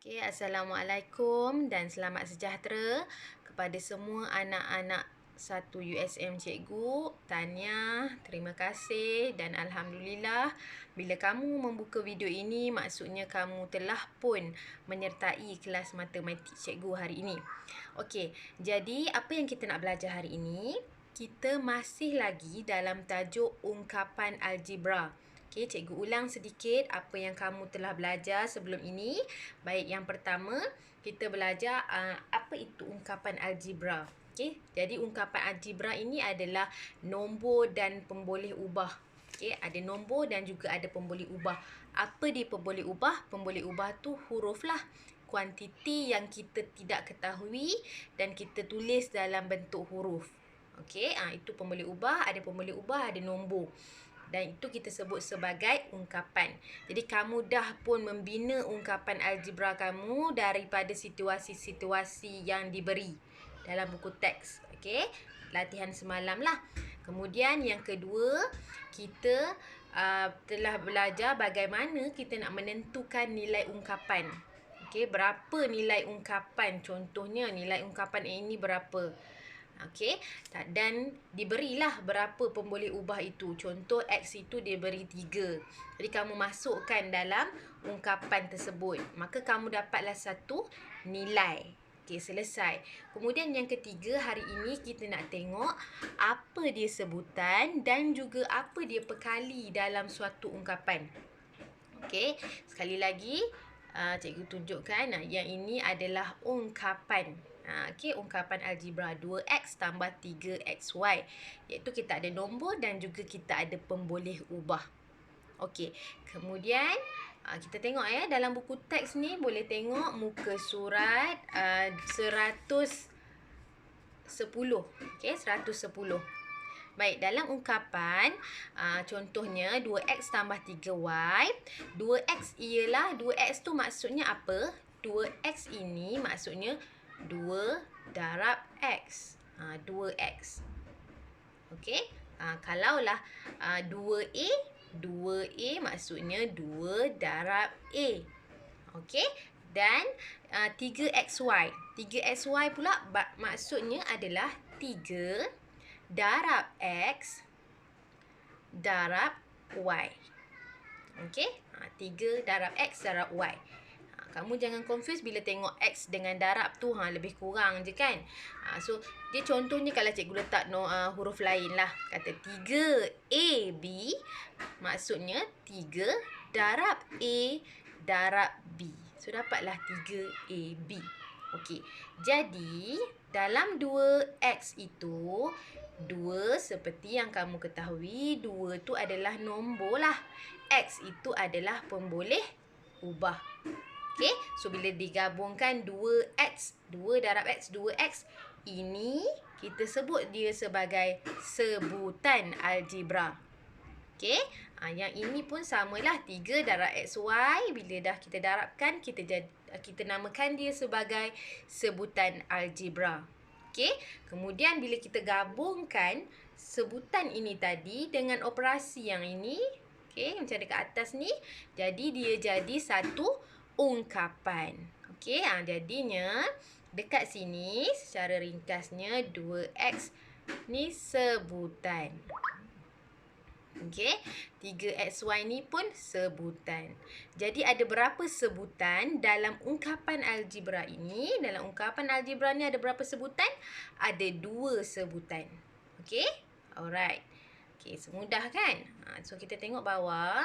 Okay, Assalamualaikum dan selamat sejahtera kepada semua anak-anak satu USM Cikgu. Tahniah, terima kasih dan Alhamdulillah bila kamu membuka video ini maksudnya kamu telah pun menyertai kelas matematik Cikgu hari ini. Okey, jadi apa yang kita nak belajar hari ini? Kita masih lagi dalam tajuk ungkapan algebra. Okey, cikgu ulang sedikit apa yang kamu telah belajar sebelum ini. Baik, yang pertama, kita belajar apa itu ungkapan algebra. Okey, jadi ungkapan algebra ini adalah nombor dan pemboleh ubah. Okey, ada nombor dan juga ada pemboleh ubah. Apa dia pemboleh ubah? Pemboleh ubah tu huruf lah. Kuantiti yang kita tidak ketahui dan kita tulis dalam bentuk huruf. Okey, itu pemboleh ubah, ada pemboleh ubah, ada nombor. Dan itu kita sebut sebagai ungkapan. Jadi kamu dah pun membina ungkapan algebra kamu daripada situasi-situasi yang diberi dalam buku teks. Okey, latihan semalam lah. Kemudian yang kedua, kita telah belajar bagaimana kita nak menentukan nilai ungkapan. Okey, berapa nilai ungkapan? Contohnya nilai ungkapan ini berapa? Okey, dan diberilah berapa pemboleh ubah itu. Contoh X itu diberi 3. Jadi kamu masukkan dalam ungkapan tersebut. Maka kamu dapatlah satu nilai. Okey, selesai. Kemudian yang ketiga, hari ini kita nak tengok apa dia sebutan dan juga apa dia perkali dalam suatu ungkapan. Okey, sekali lagi cikgu tunjukkan yang ini adalah ungkapan. Okey, ungkapan algebra 2x tambah 3xy. Iaitu kita ada nombor dan juga kita ada pemboleh ubah. Okey, kemudian kita tengok dalam buku teks ni boleh tengok muka surat 110. Okey, 110. Baik, dalam ungkapan contohnya 2x tambah 3y. 2x ialah 2x tu maksudnya apa? 2x ini maksudnya 2 darab x. 2x. Okey. Kalaulah 2a, 2a maksudnya 2 darab a. Okey. Dan 3xy. 3xy pula maksudnya adalah 3 darab x darab y. Okey. 3 darab x darab y. Kamu jangan confuse bila tengok X dengan darab tu lebih kurang je kan. So dia contohnya kalau cikgu letak huruf lain lah. Kata 3AB maksudnya 3 darab A darab B. So dapatlah 3AB. Okey. Jadi dalam 2X itu 2 seperti yang kamu ketahui 2 tu adalah nombor lah. X itu adalah pemboleh ubah. Okey, so bila digabungkan 2x, 2 darab x, 2x, ini kita sebut dia sebagai sebutan algebra. Okey, yang ini pun samalah 3 darab xy, bila dah kita darabkan, kita namakan dia sebagai sebutan algebra. Okey, kemudian bila kita gabungkan sebutan ini tadi dengan operasi yang ini, okey, macam ada kat atas ni, jadi dia jadi satu ungkapan. Okey, jadinya dekat sini secara ringkasnya 2x ni sebutan. Okey, 3xy ni pun sebutan. Jadi ada berapa sebutan dalam ungkapan algebra ini? Dalam ungkapan algebra ni ada berapa sebutan? Ada 2 sebutan. Okey? Alright. Okey, semudah kan? So kita tengok bawah.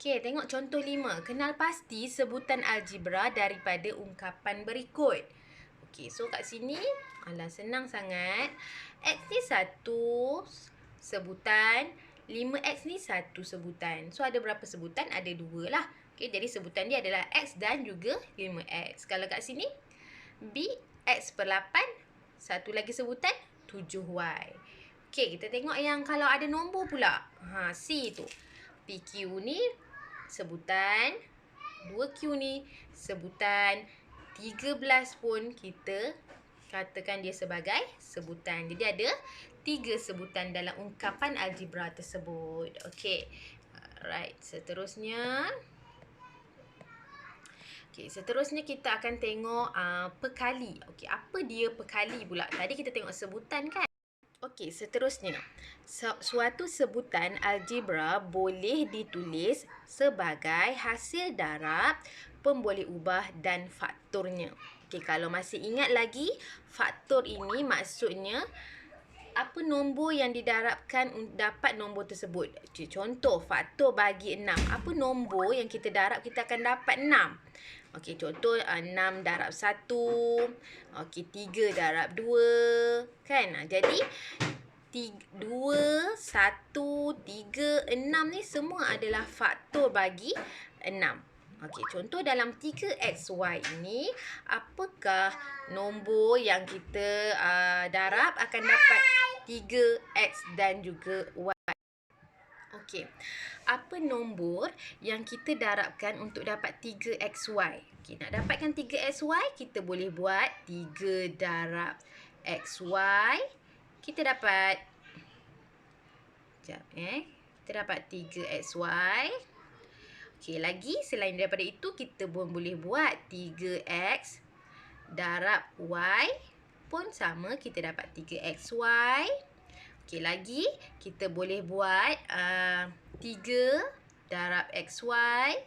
Okey, tengok contoh 5. Kenal pasti sebutan algebra daripada ungkapan berikut. Okey, so kat sini, senang sangat. X ni satu sebutan, 5x ni satu sebutan. So ada berapa sebutan? Ada 2 lah. Okey, jadi sebutan dia adalah x dan juga 5x. Kalau kat sini, B, x per 8. Satu lagi sebutan, 7y. Okey, kita tengok yang kalau ada nombor pula. C tu. PQ ni sebutan, 2Q ni sebutan, 13 pun kita katakan dia sebagai sebutan. Jadi ada 3 sebutan dalam ungkapan algebra tersebut. Okey. Alright, seterusnya. Okey, seterusnya kita akan tengok perkali. Okey, apa dia perkali pula? Tadi kita tengok sebutan kan? Okey, seterusnya. Suatu sebutan algebra boleh ditulis sebagai hasil darab, pemboleh ubah dan faktornya. Okey, kalau masih ingat lagi, faktor ini maksudnya apa nombor yang didarabkan dapat nombor tersebut. Contoh, faktor bagi 6. Apa nombor yang kita darab, kita akan dapat 6. Okey, contoh 6 darab 1. Okey, 3 darab 2. Kan? Jadi, 2, 1, 3, 6 ni semua adalah faktor bagi 6. Okey, contoh dalam 3xy ini, apakah nombor yang kita darab akan dapat 3x dan juga y. Okey, apa nombor yang kita darabkan untuk dapat 3xy? Okey, nak dapatkan 3xy, kita boleh buat 3 darab xy. Kita dapat, kita dapat 3xy. Okey, lagi selain daripada itu, kita pun boleh buat 3x darab y pun sama, kita dapat 3xy. Okey, lagi kita boleh buat 3 darab xy.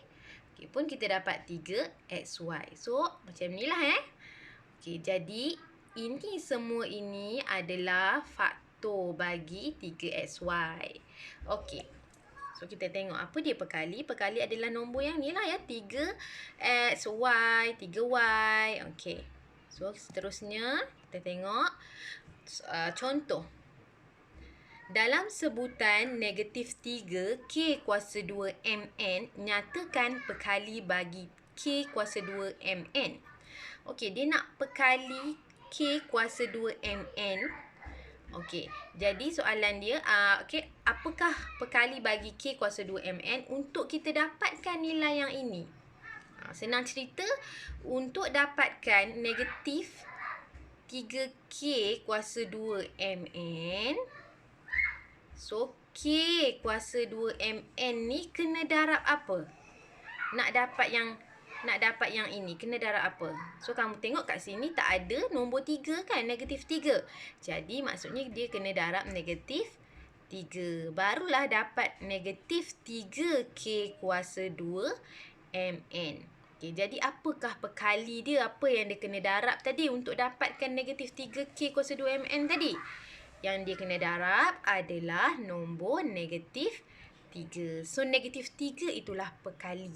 Okey, pun kita dapat 3xy. So, macam ni lah Okey, jadi ini semua ini adalah faktor bagi 3xy. Okey. So, kita tengok apa dia perkali. Perkali adalah nombor yang ni lah 3x, y, 3y. Okey. So, seterusnya kita tengok contoh. Dalam sebutan negatif 3 k kuasa 2 mn, nyatakan perkali bagi k kuasa 2 mn. Okey, dia nak perkali k kuasa 2 mn. Okey, jadi soalan dia, okey, apakah perkali bagi k kuasa 2 mn untuk kita dapatkan nilai yang ini? Senang cerita, untuk dapatkan negatif 3k kuasa 2 mn, so k kuasa 2 mn ni kena darab apa? Nak dapat yang ini, kena darab apa? So, kamu tengok kat sini tak ada nombor 3 kan? Negatif 3. Jadi, maksudnya dia kena darab negatif 3. Barulah dapat negatif 3k kuasa 2 mn. Okay, jadi, apakah perkali dia? Apa yang dia kena darab tadi untuk dapatkan negatif 3k kuasa 2 mn tadi? Yang dia kena darab adalah nombor negatif 3. So, negatif 3 itulah perkali.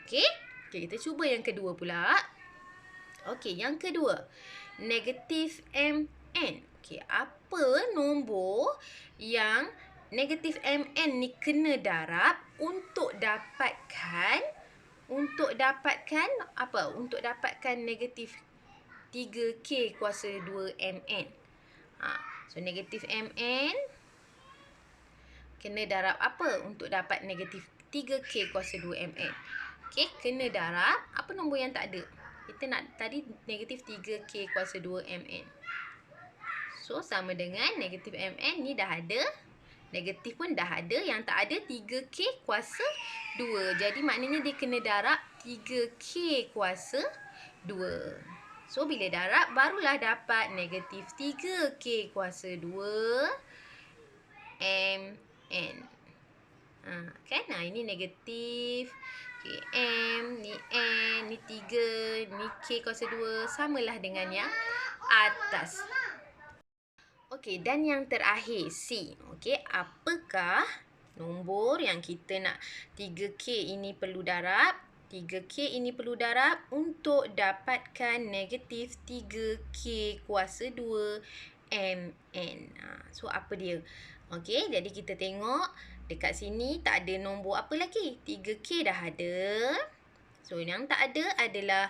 Okey? Okey, kita cuba yang kedua pula. Okey, yang kedua. Negatif mn. Okey, apa nombor yang negatif mn ni kena darab untuk dapatkan apa? Untuk dapatkan negatif 3k kuasa 2 mn. So, negatif mn kena darab apa untuk dapat negatif 3k kuasa 2 mn? Okey, kena darab apa nombor yang tak ada? Kita nak tadi negatif 3k kuasa 2 mn. So, sama dengan negatif mn ni dah ada. Negatif pun dah ada. Yang tak ada 3k kuasa 2. Jadi, maknanya dia kena darab 3k kuasa 2. So, bila darab, barulah dapat negatif 3k kuasa 2 mn. Kan? Ini negatif. Okay, M, ni N, ni 3, ni K kuasa 2. Samalah dengan yang atas. Okey, dan yang terakhir, C. Okey, apakah nombor yang kita nak 3K ini perlu darab? 3K ini perlu darab untuk dapatkan negatif 3K kuasa 2 mn. So, apa dia? Okey, jadi kita tengok dekat sini tak ada nombor apa lagi. 3K dah ada. So, yang tak ada adalah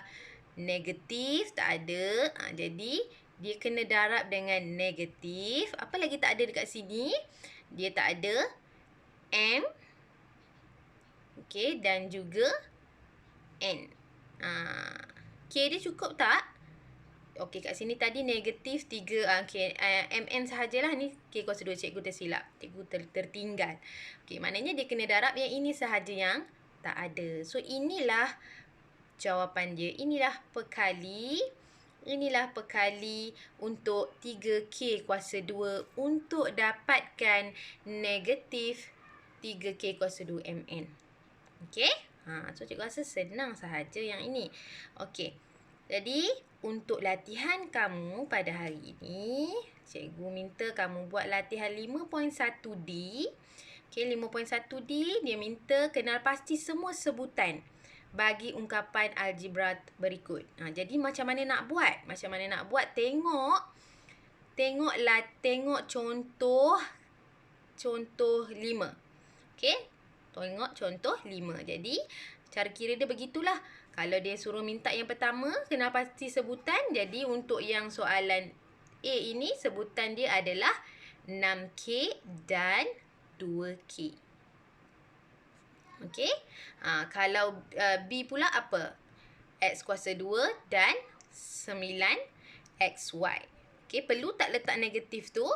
negatif, tak ada. Jadi, dia kena darab dengan negatif. Apa lagi tak ada dekat sini? Dia tak ada M. Okey, dan juga N. K dia cukup tak? Okey, kat sini tadi negatif 3. MN sahajalah ni. K kuasa 2, cikgu tersilap. Cikgu tertinggal. Okey, maknanya dia kena darab yang ini sahaja yang tak ada. So, inilah jawapan dia. Inilah perkali untuk 3K kuasa 2 untuk dapatkan negatif 3K kuasa 2 MN. Okey? So cikgu rasa senang sahaja yang ini. Okey. Jadi, untuk latihan kamu pada hari ini, cikgu minta kamu buat latihan 5.1D. Okey, 5.1D dia minta kenal pasti semua sebutan bagi ungkapan algebra berikut. Jadi macam mana nak buat? Tengok contoh 5. Okey? Tengok contoh 5. Jadi, cara kira dia begitulah. Kalau dia suruh minta yang pertama, kenal pasti sebutan. Jadi, untuk yang soalan A ini, sebutan dia adalah 6K dan 2K. Okey? Kalau B pula apa? X kuasa 2 dan 9XY. Okey, perlu tak letak negatif tu?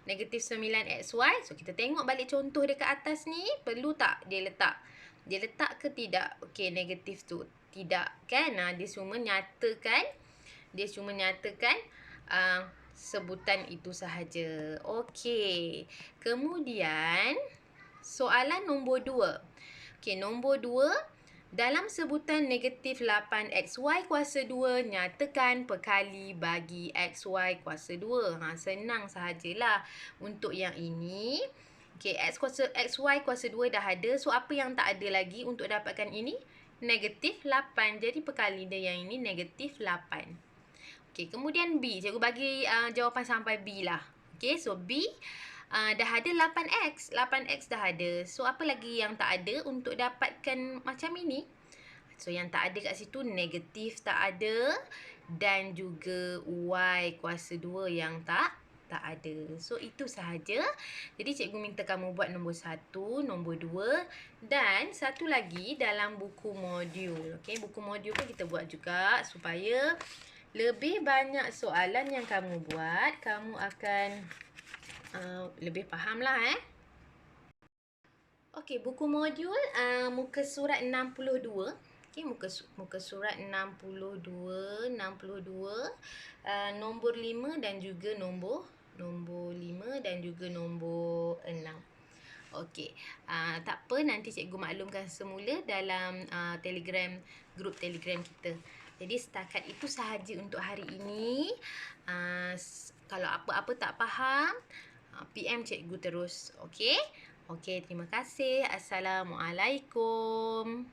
Negatif 9XY. So, kita tengok balik contoh dekat atas ni. Perlu tak dia letak? Dia letak ke tidak? Okey, negatif tu. Tidak, kan? Dia cuma nyatakan. Sebutan itu sahaja. Okey. Kemudian, soalan nombor 2. Okey, nombor 2. Dalam sebutan negatif 8XY kuasa 2, nyatakan perkali bagi XY kuasa 2. Senang sahajalah untuk yang ini. Okey, XY kuasa 2 dah ada. So, apa yang tak ada lagi untuk dapatkan ini? Negatif 8. Jadi, perkali dia yang ini negatif 8. Okey, kemudian B. Cikgu bagi jawapan sampai B lah. Okey, so B dah ada 8X. 8X dah ada. So, apa lagi yang tak ada untuk dapatkan macam ini? So, yang tak ada kat situ negatif tak ada. Dan juga Y kuasa 2 yang tak ada. So, itu sahaja. Jadi, cikgu minta kamu buat nombor 1, nombor 2. Dan satu lagi dalam buku modul. Okey, buku modul pun kita buat juga supaya lebih banyak soalan yang kamu buat, kamu akan lebih faham lah. Okey, buku modul muka surat 62. Okey, muka surat 62, nombor 5 dan juga nombor 5 dan juga nombor 6. Okey, tak apa, nanti cikgu maklumkan semula dalam grup Telegram kita. Jadi setakat itu sahaja untuk hari ini. Kalau apa-apa tak faham, PM cikgu terus. Okey? Okey, terima kasih. Assalamualaikum.